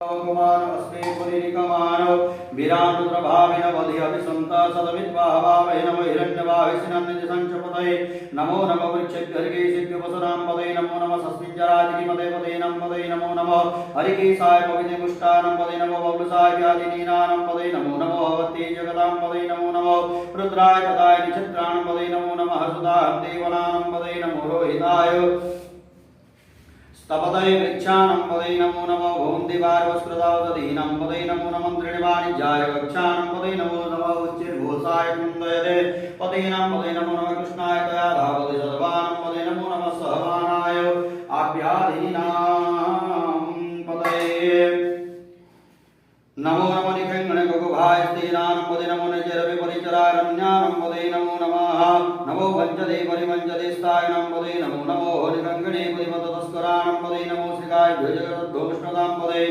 कुमारमस्मे पुरीनिकमानो वीरानुप्रभावेन वधि अभिसन्ता सदमित्वाहवावै नमो हिरण्यवाहिशिनन्निधि संचपतये नमो नमो वृक्षेभ्यर्गेशेभ्यवसनां पदये नमो नमः सस्मिञ्जराजिमदे पदये नमो नमः हरिकेशाय पवित्रमुष्टानं पदये नमो बबलुसाय व्याधिनीनां पदये नमो नमो भवते जगतां पदये नमो नमो रुद्राय पदाय निक्षत्राणं पदये नमो नमः सुदां देवनां पदये नमो रोहिताय तपदये वृक्षाणं पदये नमो नमो भून्दिवारवस्कृतावदधीनं पदये नमो नमः दृढवाणिज्याय गच्छानं पदये नमो नमः उच्चैर्घोषाय कुन्दयते पदये नमो नमः कृष्णाय दयाधावदे सद्वानं पदये नमो नमः सहमानाय आभ्याधीनां पदये नमो नमः निखङ्गणगुभाय स्त्रीणां पदये नमो निजरविपरिचराय रम्यानं पदये नमो नमः नमो वञ्चदे परिवञ्चदे स्थायनं पदये नमो नमो निखङ्गणे परिपततस्कराणं पदये नमो श्रीकाय जगद्गोष्णदां पदये